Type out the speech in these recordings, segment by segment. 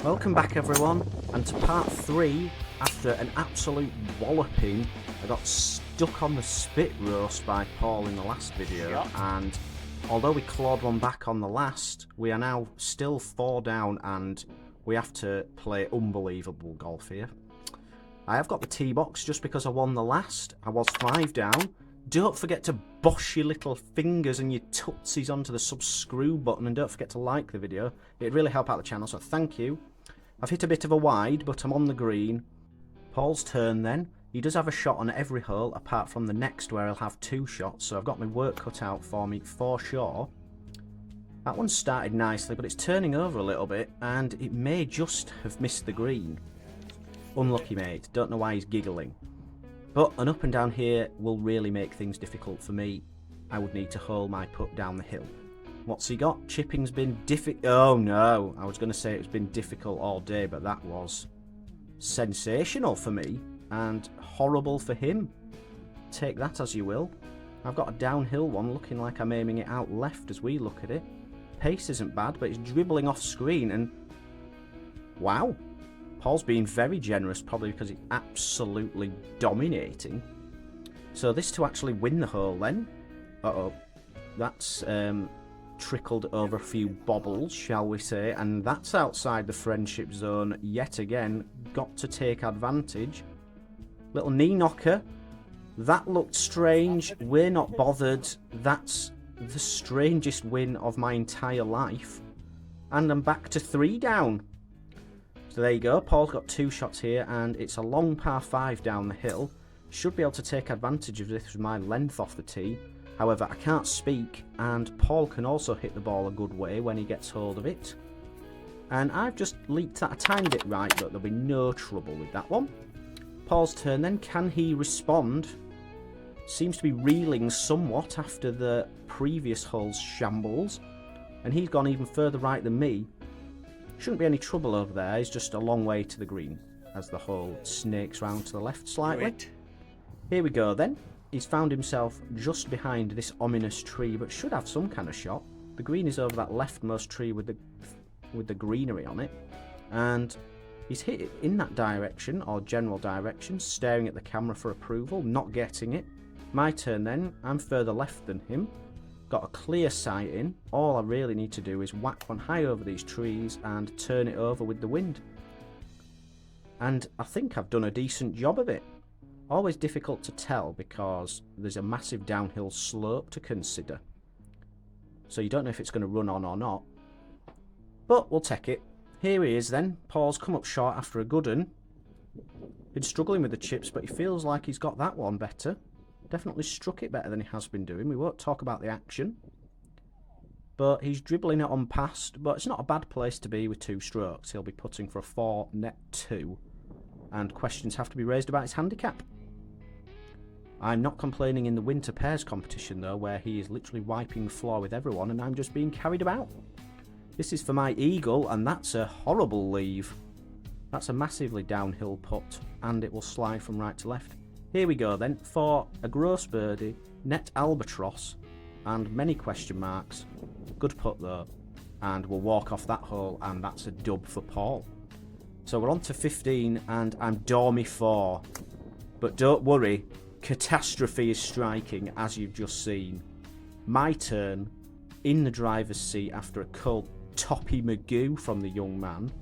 Welcome back everyone, and to part 3. After an absolute walloping, I got stuck on the spit roast by Paul in the last video, and although we clawed one back on the last, we are now still 4 down and we have to play unbelievable golf here. I have got the tee box just because I won the last. I was 5 down. Don't forget to bosh your little fingers and your tootsies onto the subscribe button, and don't forget to like the video. It'd really help out the channel, so thank you. I've hit a bit of a wide, but I'm on the green. Paul's turn then. He does have a shot on every hole, apart from the next where I'll have 2 shots, so I've got my work cut out for me for sure. That one started nicely, but it's turning over a little bit, and it may just have missed the green. Unlucky mate, don't know why he's giggling. But an up and down here will really make things difficult for me. I would need to hole my putt down the hill. What's he got? Chipping's been difficult. Oh no, I was going to say it's been difficult all day, but that was sensational for me and horrible for him. Take that as you will. I've got a downhill one looking like I'm aiming it out left as we look at it. Pace isn't bad, but it's dribbling off screen and wow. Paul's being very generous, probably because he's absolutely dominating. So this to actually win the hole then. Uh-oh. That's trickled over a few bobbles, shall we say. And that's outside the friendship zone yet again. Got to take advantage. Little knee knocker. That looked strange. We're not bothered. That's the strangest win of my entire life. And I'm back to 3 down. So there you go, Paul's got 2 shots here, and it's a long par 5 down the hill. Should be able to take advantage of this with my length off the tee. However, I can't speak, and Paul can also hit the ball a good way when he gets hold of it. And I've just leaked that a tiny bit right, but there'll be no trouble with that one. Paul's turn then, can he respond? Seems to be reeling somewhat after the previous hole's shambles. And he's gone even further right than me. Shouldn't be any trouble over there, he's just a long way to the green as the hole snakes round to the left slightly. Here we go then. He's found himself just behind this ominous tree, but should have some kind of shot. The green is over that leftmost tree with the greenery on it, and he's hit it in that direction, or general direction, staring at the camera for approval, not getting it. My turn then, I'm further left than him. Got a clear sight in. All I really need to do is whack one high over these trees and turn it over with the wind. And I think I've done a decent job of it. Always difficult to tell because there's a massive downhill slope to consider. So you don't know if it's going to run on or not. But we'll take it. Here he is then. Paul's come up short after a good one. Been struggling with the chips, but he feels like he's got that one better. Definitely struck it better than he has been doing. We won't talk about the action. But he's dribbling it on past. But it's not a bad place to be with 2 strokes. He'll be putting for a 4 net 2. And questions have to be raised about his handicap. I'm not complaining in the winter pairs competition though, where he is literally wiping the floor with everyone and I'm just being carried about. This is for my eagle, and that's a horrible leave. That's a massively downhill putt, and it will slide from right to left. Here we go then, for a gross birdie, net albatross, and many question marks. Good putt though, and we'll walk off that hole, and that's a dub for Paul. So we're on to 15, and I'm dormy 4. But don't worry, catastrophe is striking, as you've just seen. My turn, in the driver's seat after a cold toppy magoo from the young man.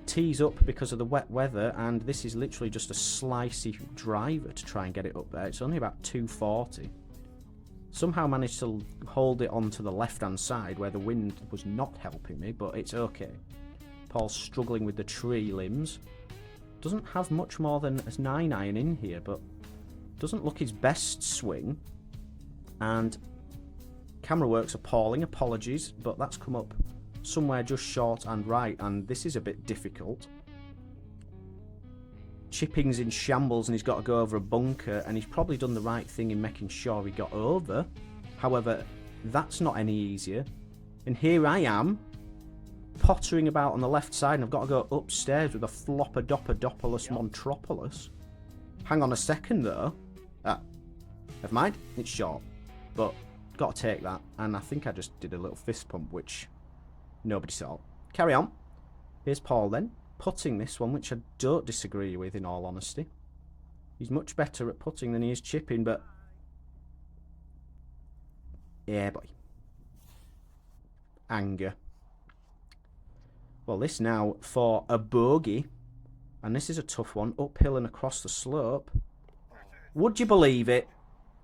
Tees up because of the wet weather, and this is literally just a slicey driver to try and get it up there. It's only about 240. Somehow managed to hold it onto the left hand side where the wind was not helping me, but it's okay. Paul's struggling with the tree limbs. Doesn't have much more than a 9-iron in here, but doesn't look his best swing. And camera work's appalling, apologies, but that's come up somewhere just short and right, and this is a bit difficult. Chipping's in shambles and he's got to go over a bunker, and he's probably done the right thing in making sure he got over. However, that's not any easier. And here I am, pottering about on the left side, and I've got to go upstairs with a Flopper-Dopper-Doppolus Montropolis. Hang on a second though. Never mind, it's short. But got to take that, and I think I just did a little fist pump, which nobody saw. Carry on. Here's Paul then, putting this one, which I don't disagree with in all honesty. He's much better at putting than he is chipping, but... yeah, boy. Anger. Well, this now for a bogey, and this is a tough one, uphill and across the slope. Would you believe it?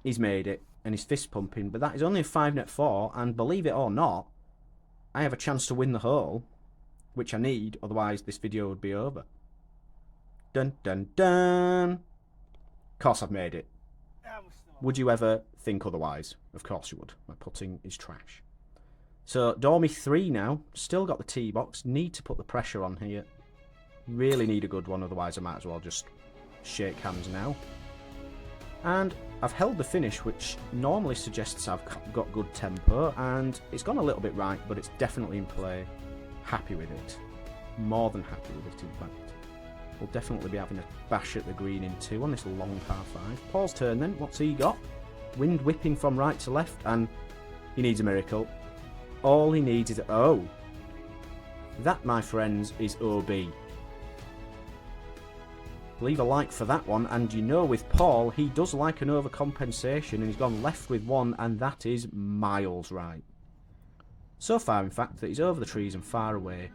He's made it, and he's fist pumping, but that is only a 5-net 4, and believe it or not, I have a chance to win the hole, which I need, otherwise this video would be over. Dun dun dun! Of course I've made it. Would you ever think otherwise? Of course you would. My putting is trash. So, Dormy 3 now. Still got the tee box. Need to put the pressure on here. Really need a good one, otherwise I might as well just shake hands now. And I've held the finish, which normally suggests I've got good tempo, and it's gone a little bit right, but it's definitely in play. Happy with it. More than happy with it, in fact. We'll definitely be having a bash at the green in 2 on this long par 5. Paul's turn then. What's he got? Wind whipping from right to left, and he needs a miracle. All he needs is... oh! That, my friends, is OB. Leave a like for that one, and you know with Paul, he does like an overcompensation, and he's gone left with 1, and that is miles right. So far, in fact, that he's over the trees and far away.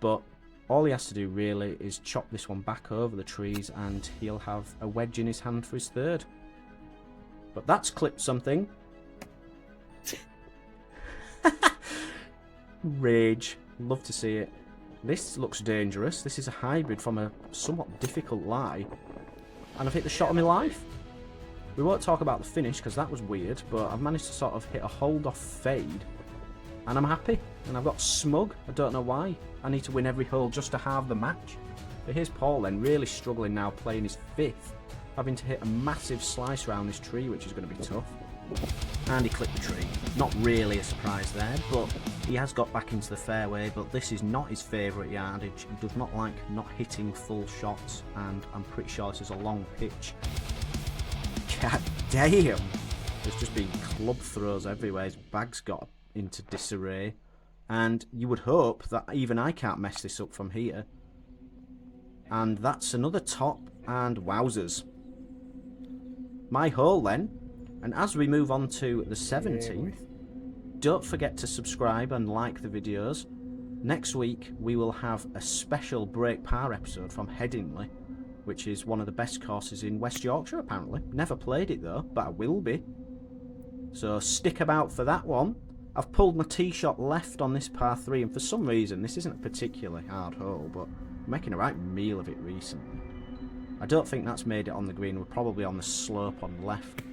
But all he has to do, really, is chop this one back over the trees, and he'll have a wedge in his hand for his 3rd. But that's clipped something. Rage. Love to see it. This looks dangerous. This is a hybrid from a somewhat difficult lie. And I've hit the shot of my life. We won't talk about the finish because that was weird, but I've managed to sort of hit a hold-off fade. And I'm happy. And I've got smug. I don't know why. I need to win every hole just to halve the match. But here's Paul then, really struggling now, playing his 5th. Having to hit a massive slice around this tree, which is going to be tough. And he clipped the tree. Not really a surprise there, but he has got back into the fairway, but this is not his favourite yardage. He does not like not hitting full shots, and I'm pretty sure this is a long pitch. God damn! There's just been club throws everywhere. His bag's got into disarray, and you would hope that even I can't mess this up from here. And that's another top, and wowzers. My hole then. And as we move on to the 17th, don't forget to subscribe and like the videos. Next week we will have a special break par episode from Headingley, which is one of the best courses in West Yorkshire apparently. Never played it though, but I will be. So stick about for that one. I've pulled my tee shot left on this par 3, and for some reason, this isn't a particularly hard hole, but I'm making a right meal of it recently. I don't think that's made it on the green. We're probably on the slope on the left.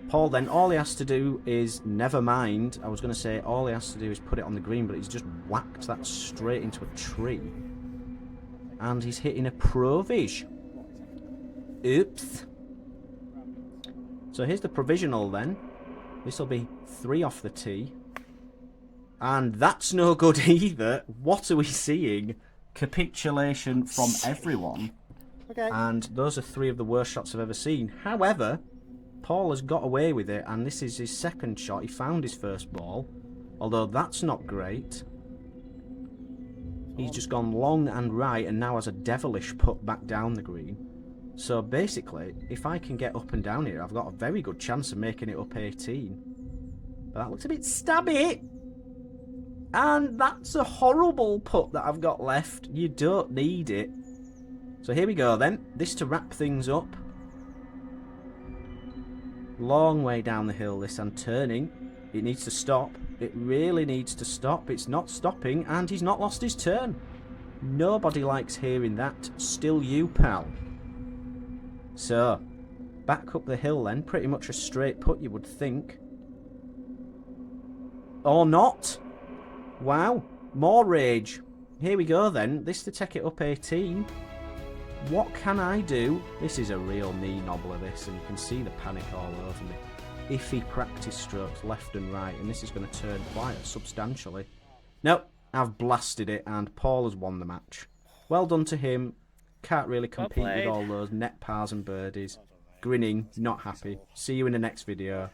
Paul then, all he has to do is, never mind, I was going to say all he has to do is put it on the green, but he's just whacked that straight into a tree. And he's hitting a provish. Oops. So here's the provisional then. This will be 3 off the tee. And that's no good either. What are we seeing? Capitulation from everyone. Okay. And those are 3 of the worst shots I've ever seen. However, Paul has got away with it, and this is his 2nd shot. He found his first ball, although that's not great. He's just gone long and right, and now has a devilish put back down the green. So basically, if I can get up and down here, I've got a very good chance of making it up 18. But that looks a bit stabby. And that's a horrible putt that I've got left. You don't need it. So here we go then. This to wrap things up. Long way down the hill this, and turning. It needs to stop. It really needs to stop. It's not stopping, and he's not lost his turn. Nobody likes hearing that. Still you, pal. So, back up the hill then. Pretty much a straight putt, you would think. Or not. Wow. More rage. Here we go then. This to take it up 18. What can I do? This is a real knee knobbler, this, and you can see the panic all over me. Iffy practice strokes left and right, and this is going to turn quite substantially. Nope, I've blasted it, and Paul has won the match. Well done to him. Can't really compete with all those net pars and birdies. Grinning, not happy. See you in the next video.